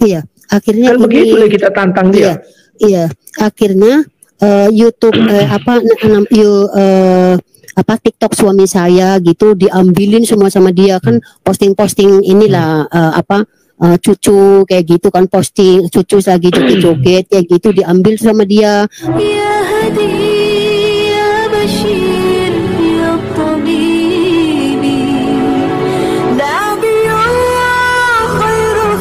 Iya, akhirnya kan ini begitulah kita tantang dia. Iya, akhirnya YouTube TikTok suami saya gitu diambilin semua sama dia kan, posting-posting inilah cucu kayak gitu kan, posting cucu lagi joget-joget kayak gitu diambil sama dia. Ya Hadi ya Bashir ya Tabibi Nabiyullah khairul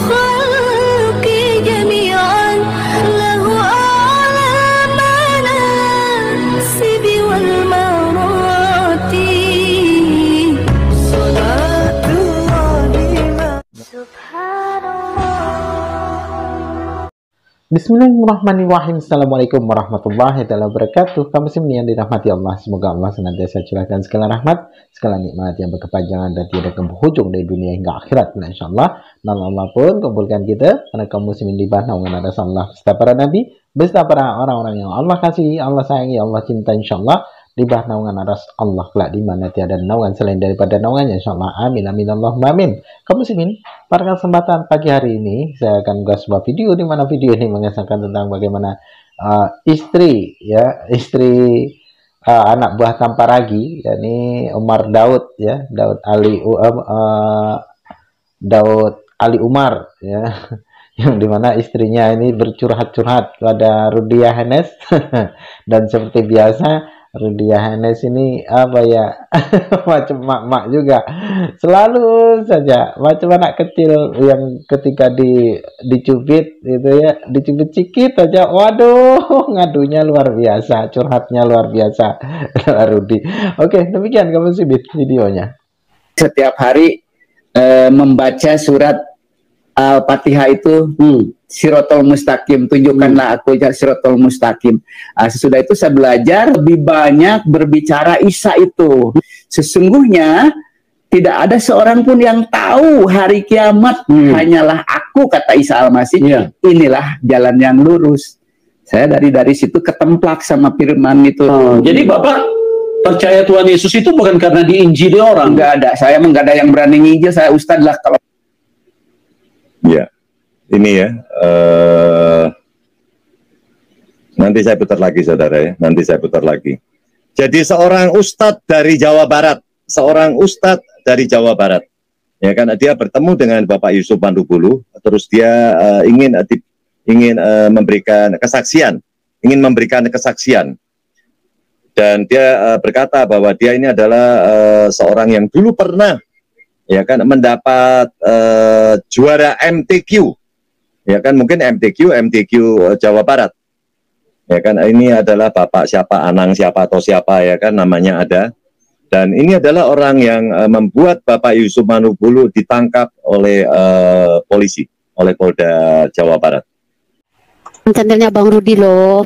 khalqi jami'an lahu a'la manasibi wal marati Bismillahirrahmanirrahim. Assalamualaikum warahmatullahi wabarakatuh. Kaum muslimin yang dirahmati Allah, semoga Allah senantiasa curahkan segala rahmat, segala nikmat yang berkepanjangan dan tidak berhujung dari dunia hingga akhirat. Insyaallah, dan Allah pun kumpulkan kita karena kaum muslimin di bawah naungan atas Allah beserta para nabi, beserta para orang-orang yang Allah kasihi, Allah sayangi, Allah cinta, insyaallah di bawah naungan atas Allah kelak di mana tiada naungan selain daripada naungannya, insyaallah. Amin amin Allahumma amin. Kaum muslimin, pada kesempatan pagi hari ini saya akan mengunggah sebuah video di mana video ini mengisahkan tentang bagaimana istri anak buah tanpa ragi, yakni Umar Daud ya, Daud Ali Umar ya, yang dimana istrinya ini bercurhat-curhat kepada Rudiah Hanes dan seperti biasa Rudiah Hanes ini macam mak-mak juga, selalu saja macam anak kecil yang ketika dicubit gitu ya, dicubit sedikit aja, waduh ngadunya luar biasa, curhatnya luar biasa. Rudi. Oke, demikian kamu sih videonya. Setiap hari membaca surat Al-Fatihah itu Sirotol Mustaqim, tunjukkanlah aku Sirotol Mustaqim. Sesudah itu saya belajar lebih banyak berbicara Isa itu. Sesungguhnya tidak ada seorang pun yang tahu hari kiamat, hanyalah aku, kata Isa Al-Masih. Inilah jalan yang lurus. Saya dari situ ketemplak sama firman itu. Jadi Bapak percaya Tuhan Yesus itu bukan karena diinjili orang? Enggak ada, saya enggak ada yang berani nginjil, saya ustad lah kalau. Ya, ini ya, nanti saya putar lagi saudara ya, nanti saya putar lagi. Jadi seorang ustadz dari Jawa Barat, ya kan, dia bertemu dengan Bapak Yusuf Mandubulu, terus dia ingin memberikan kesaksian, dan dia berkata bahwa dia ini adalah seorang yang dulu pernah ya kan mendapat juara MTQ, ya kan, mungkin MTQ Jawa Barat, ya kan. Ini adalah Bapak siapa, Anang siapa atau siapa, ya kan, namanya ada. Dan ini adalah orang yang membuat Bapak Yusuf Mandubulu ditangkap oleh polisi, oleh Polda Jawa Barat. Channelnya Bang Rudi loh.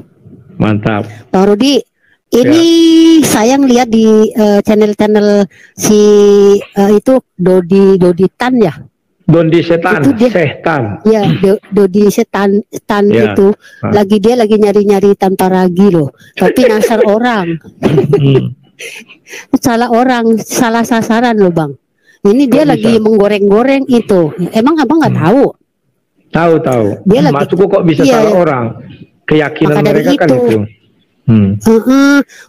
Mantap. Bang Rudi, ini saya ngeliat di channel si itu Dodi Tan ya. Dodi Setan, Ya, Dodi Setan ya. Itu dia lagi nyari-nyari tanpa ragi loh. Tapi nasar orang. Salah sasaran loh Bang. Ini dia lagi menggoreng-goreng itu. Emang Abang nggak tahu? Tahu. Dia maksudku kok bisa salah orang? Keyakinan mereka kan itu.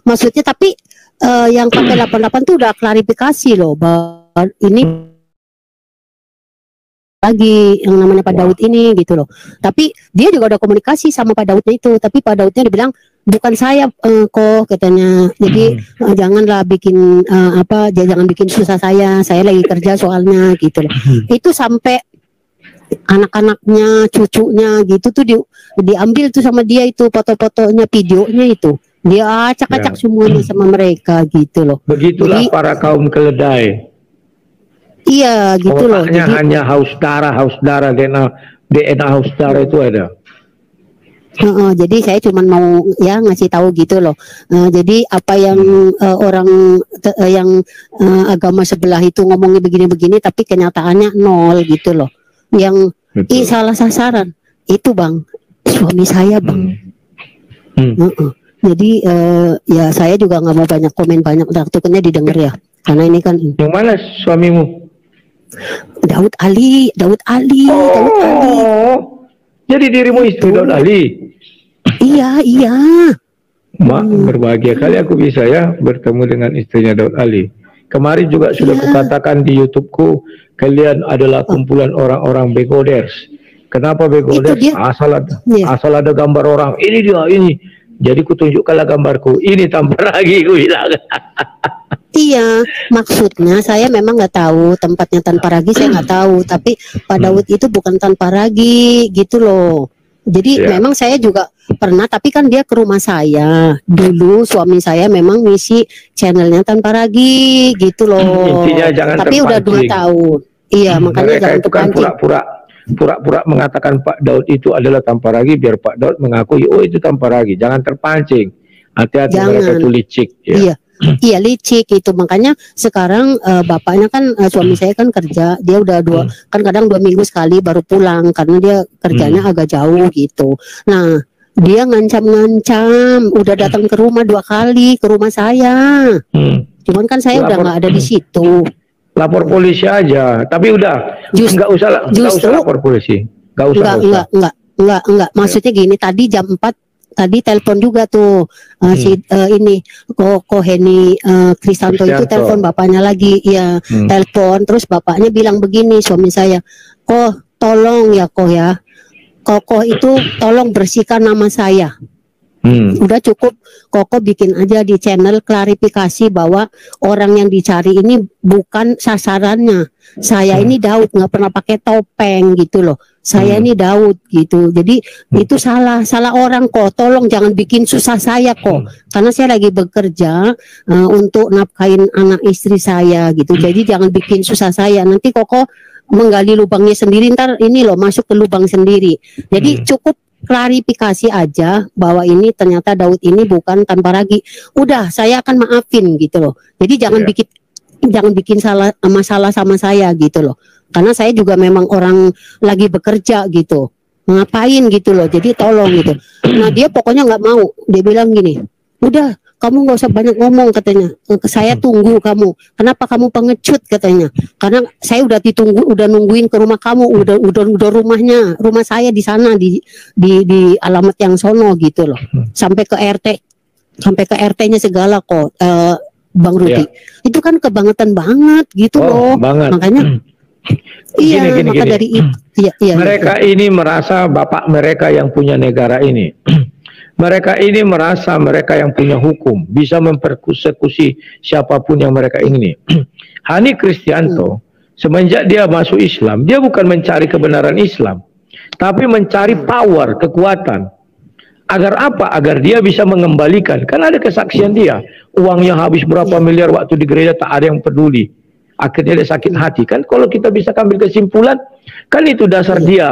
Maksudnya tapi yang pakai 88 tuh udah klarifikasi loh, bahwa ini lagi yang namanya Pak Daud ini gitu loh. Tapi dia juga udah komunikasi sama Pak Daudnya itu, tapi Pak Daudnya dibilang bukan saya kok katanya. Jadi janganlah bikin jangan bikin susah saya lagi kerja soalnya gitu loh. Itu sampai anak-anaknya, cucunya gitu tuh diambil tuh sama dia itu foto-fotonya, videonya itu. Dia acak-acak semuanya sama mereka gitu loh. Begitulah jadi, para kaum keledai. Iya gitu loh. Jadi hanya haus darah, DNA haus darah itu ada. Jadi saya cuma mau ya ngasih tahu gitu loh. Jadi apa yang orang yang agama sebelah itu ngomongnya begini-begini, tapi kenyataannya nol gitu loh. Yang salah sasaran itu Bang, suami saya Bang. Jadi ya saya juga nggak mau banyak komen, banyak takutnya didengar ya, karena ini kan. Yang mana suamimu? Daud Ali. Oh, jadi dirimu istri Daud Ali. Iya. Mak, berbahagia kali aku bisa ya bertemu dengan istrinya Daud Ali. Kemarin juga sudah kukatakan di YouTubeku, kalian adalah kumpulan orang-orang begoders. Kenapa begoders? Asal ada gambar orang, ini dia, ini. Jadi kutunjukkanlah gambarku, ini tambah lagi, ku bilang. Iya, maksudnya saya memang nggak tahu tempatnya Tanpa Ragi, saya nggak tahu. Tapi Pak Daud itu bukan Tanpa Ragi, gitu loh. Jadi memang saya juga pernah, tapi kan dia ke rumah saya dulu. Suami saya memang ngisi channelnya Tanpa Ragi, gitu loh. Intinya jangan tapi udah 2 tahun. Iya, makanya mereka jangan itu kan pura-pura mengatakan Pak Daud itu adalah Tanpa Ragi, biar Pak Daud mengakui, oh itu Tanpa Ragi. Jangan terpancing. Hati-hati, mereka itu licik. Ya. Iya licik itu, makanya sekarang bapaknya kan suami saya kan kerja, dia udah kan kadang 2 minggu sekali baru pulang karena dia kerjanya agak jauh gitu. Nah dia ngancam, udah datang ke rumah 2 kali, ke rumah saya. Cuman kan saya udah nggak ada di situ. Lapor polisi aja, tapi udah nggak usah lapor polisi, nggak. Maksudnya gini, tadi jam 4 tadi telepon juga tuh ini Koheni Kristanto itu telepon bapaknya lagi, ya telepon, terus bapaknya bilang begini, suami saya, tolong ya Koh itu tolong bersihkan nama saya. Udah cukup Koko bikin aja di channel klarifikasi bahwa orang yang dicari ini bukan sasarannya. Saya ini Daud, nggak pernah pakai topeng gitu loh. Saya ini Daud gitu. Jadi itu salah orang kok. Tolong jangan bikin susah saya kok. Karena saya lagi bekerja untuk nafkahin anak istri saya gitu. Jadi jangan bikin susah saya. Nanti Koko menggali lubangnya sendiri, ntar ini loh masuk ke lubang sendiri. Jadi cukup klarifikasi aja bahwa ini ternyata Daud ini bukan Tanpa Ragi. Udah, saya akan maafin gitu loh. Jadi jangan bikin masalah sama saya gitu loh. Karena saya juga memang orang lagi bekerja gitu. Ngapain gitu loh. Jadi tolong gitu. Nah, dia pokoknya nggak mau. Dia bilang gini, "Udah, kamu nggak usah banyak ngomong," katanya. "Saya tunggu kamu. Kenapa kamu pengecut?" katanya. "Karena saya udah nungguin ke rumah kamu, udah rumah saya di sana di alamat yang sono gitu loh. Sampai ke RT-nya segala kok, Bang Rudi. Itu kan kebangetan banget gitu loh." Banget. Makanya gini. dari itu mereka ini merasa bapak mereka yang punya negara ini. Mereka ini merasa mereka yang punya hukum, bisa mempersekusi siapapun yang mereka ingini. Hani Kristianto, semenjak dia masuk Islam, dia bukan mencari kebenaran Islam, tapi mencari power, kekuatan. Agar apa? Agar dia bisa mengembalikan. Kan ada kesaksian dia, uangnya habis berapa miliar waktu di gereja, tak ada yang peduli. Akhirnya dia sakit hati. Kan kalau kita bisa ambil kesimpulan, kan itu dasar dia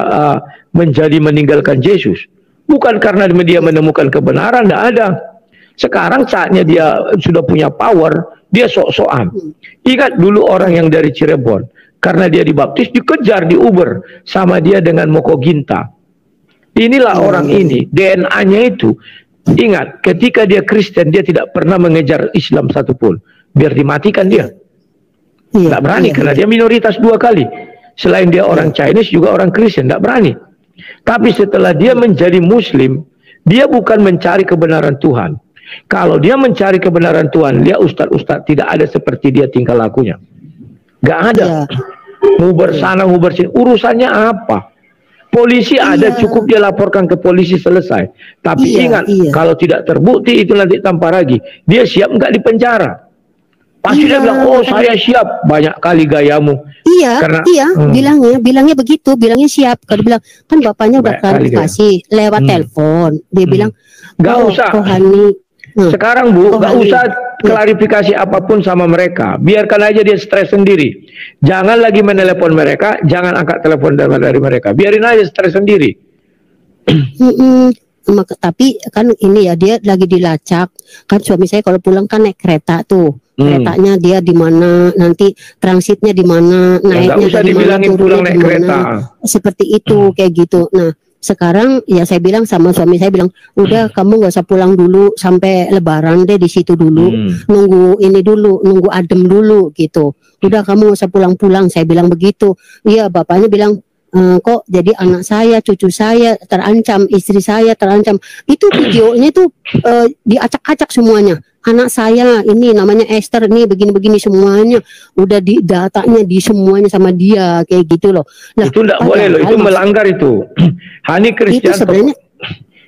meninggalkan Yesus. Bukan karena dia menemukan kebenaran, tidak ada. Sekarang saatnya dia sudah punya power, dia sok-sokan. Ingat dulu orang yang dari Cirebon, karena dia dibaptis, dikejar di Uber sama dia dengan Moko Ginta. Inilah orang ini, DNA-nya itu. Ingat, ketika dia Kristen, dia tidak pernah mengejar Islam satupun. Biar dimatikan dia. Tidak berani, karena dia minoritas 2 kali. Selain dia orang Chinese, juga orang Kristen, tidak berani. Tapi setelah dia menjadi Muslim, dia bukan mencari kebenaran Tuhan. Kalau dia mencari kebenaran Tuhan, dia ustadz tidak ada seperti dia tingkah lakunya. Gak ada. Nguber sana, nguber sini. Urusannya apa? Polisi ada, cukup dia laporkan ke polisi, selesai. Tapi ingat, kalau tidak terbukti itu nanti Tanpa Ragi. Dia siap nggak di penjara? Pasti dia bilang, "Oh saya siap." Banyak kali gayamu. Bilangnya begitu, bilangnya siap. Kalau bilang, kan bapaknya udah klarifikasi lewat telepon. Dia bilang, "Gak usah." Sekarang Bu, gak usah klarifikasi apapun sama mereka. Biarkan aja dia stres sendiri. Jangan lagi menelepon mereka, jangan angkat telepon dari mereka. Biarin aja stres sendiri. Tapi kan ini ya, dia lagi dilacak. Kan suami saya kalau pulang kan naik kereta tuh. Keretanya dia di mana, nanti transitnya di mana, naiknya dari mana, turunnya di mana, seperti itu, kayak gitu. Nah, sekarang ya saya bilang sama suami saya bilang, udah kamu nggak usah pulang dulu sampai Lebaran deh di situ dulu, nunggu ini dulu, nunggu adem dulu gitu. Udah kamu nggak usah pulang-pulang, saya bilang begitu. Iya, bapaknya bilang, kok jadi anak saya, cucu saya terancam, istri saya terancam. Itu videonya tuh diacak-acak semuanya. Anak saya ini namanya Esther nih begini-begini semuanya udah di datanya di semuanya sama dia kayak gitu loh. Nah, itu tidak boleh loh, itu melanggar itu. Hani Kristianto. Itu sebenarnya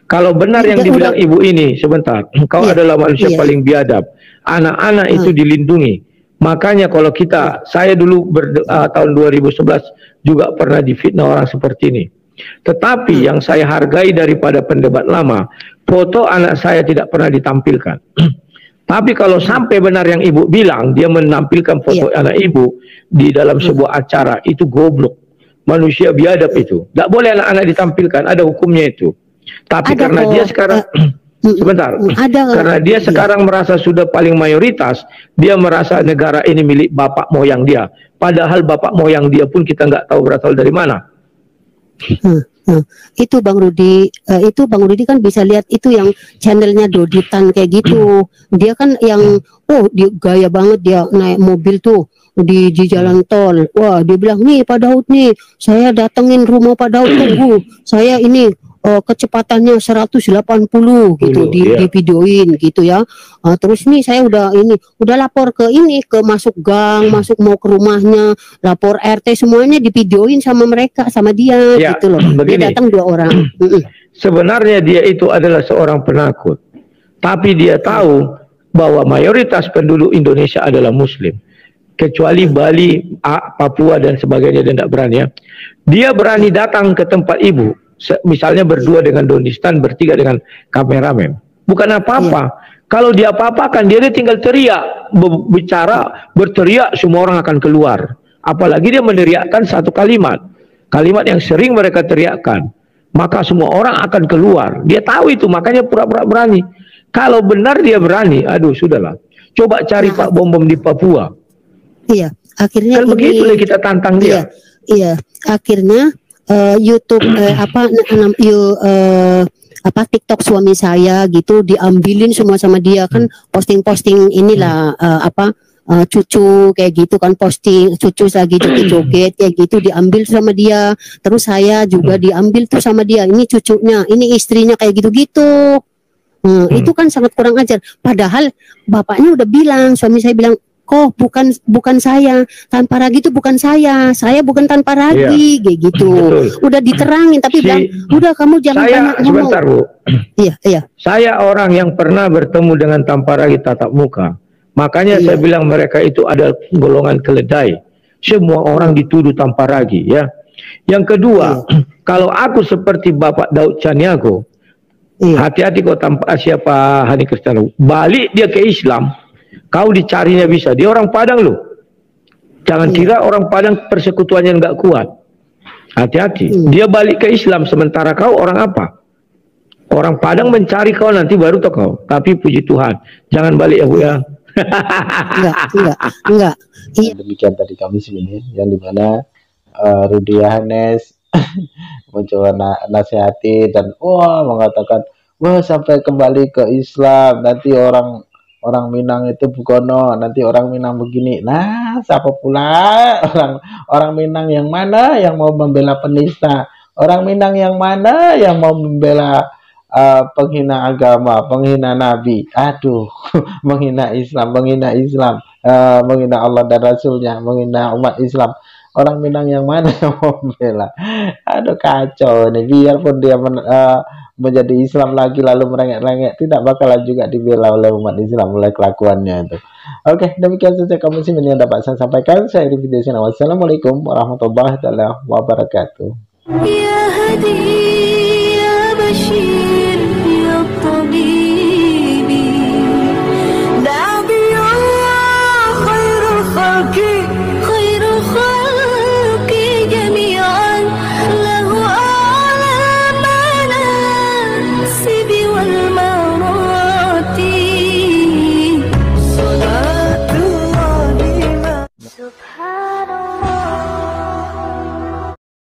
kalau benar yang dibilang ibu ini, sebentar, kau adalah manusia paling biadab. Anak-anak itu dilindungi. Makanya kalau saya dulu tahun 2011 juga pernah difitnah orang seperti ini. Tetapi yang saya hargai daripada pendebat lama, foto anak saya tidak pernah ditampilkan. Tapi kalau sampai benar yang ibu bilang, dia menampilkan foto anak ibu di dalam sebuah acara, itu goblok. Manusia biadab itu. Tidak boleh anak-anak ditampilkan, ada hukumnya itu. Tapi ada karena dia sekarang, sebentar, karena dia sekarang merasa sudah paling mayoritas, dia merasa negara ini milik bapak moyang dia. Padahal bapak moyang dia pun kita nggak tahu berasal dari mana. Itu Bang Rudi, kan bisa lihat itu yang channelnya Doditan kayak gitu. Dia kan yang dia gaya banget, dia naik mobil tuh di jalan tol. Wah, dia bilang, nih Pak Daud nih, saya datengin rumah Pak Daud, tunggu saya ini kecepatannya 180 gitu di videoin gitu ya. Terus nih saya udah lapor ke masuk gang, masuk mau ke rumahnya, lapor RT, semuanya di videoin sama mereka, sama dia gitu loh. Begini, dia datang 2 orang. Sebenarnya dia itu adalah seorang penakut, tapi dia tahu bahwa mayoritas penduduk Indonesia adalah Muslim, kecuali Bali, Papua dan sebagainya, dan tidak berani ya. Dia berani datang ke tempat ibu, misalnya berdua dengan Donistan, bertiga dengan kameramen. Bukan apa-apa. Kalau dia apa-apakan, dia tinggal teriak, bicara, berteriak, semua orang akan keluar. Apalagi dia meneriakkan satu kalimat yang sering mereka teriakkan, maka semua orang akan keluar. Dia tahu itu, makanya pura-pura berani. Kalau benar dia berani, aduh sudahlah. Coba cari Pak Bom di Papua. Iya, akhirnya kan begitu kita tantang dia. Iya, akhirnya YouTube TikTok suami saya gitu diambilin semua sama dia, kan posting-posting inilah cucu kayak gitu kan, posting cucu lagi joget-joget kayak gitu diambil sama dia. Terus saya juga diambil tuh sama dia, ini cucunya, ini istrinya kayak gitu-gitu. Itu kan sangat kurang ajar. Padahal bapaknya udah bilang, suami saya bilang, kok bukan saya, tanpa ragi itu bukan saya bukan tanpa ragi, kayak gitu. Udah diterangin, tapi bilang udah kamu jangan banyak ngomong. Sebentar Bu, iya. Saya orang yang pernah bertemu dengan tanpa ragi tatap muka, makanya saya bilang mereka itu ada golongan keledai. Semua orang dituduh tanpa ragi ya. Yang kedua, kalau aku seperti Bapak Daud Chaniago, hati-hati kau tanpa siapa Hani Kristianto, balik dia ke Islam. Kau dicarinya bisa. Dia orang Padang loh. Jangan kira orang Padang persekutuannya nggak kuat. Hati-hati. Dia balik ke Islam, sementara kau orang apa? Orang Padang mencari kau nanti baru tahu kau. Tapi puji Tuhan, jangan balik ya Bu ya. Enggak. Demikian tadi kami sini yang dimana Rudi Yohanes mencoba nasihati dan mengatakan sampai kembali ke Islam nanti orang Minang itu bukono, nanti orang Minang begini. Nah, siapa pula orang Minang yang mana yang mau membela penista? Orang Minang yang mana yang mau membela penghina agama, penghina Nabi? Aduh, menghina Islam, menghina Allah dan Rasulnya, menghina umat Islam. Orang Minang yang mana yang mau membela? Aduh, kacau ini. Biarpun dia menjadi Islam lagi lalu merengek-rengek, tidak bakalan juga dibela oleh umat Islam oleh kelakuannya itu. Oke, demikian saja kamu sih yang dapat saya sampaikan. Saya di video ini. Wassalamualaikum warahmatullahi wabarakatuh.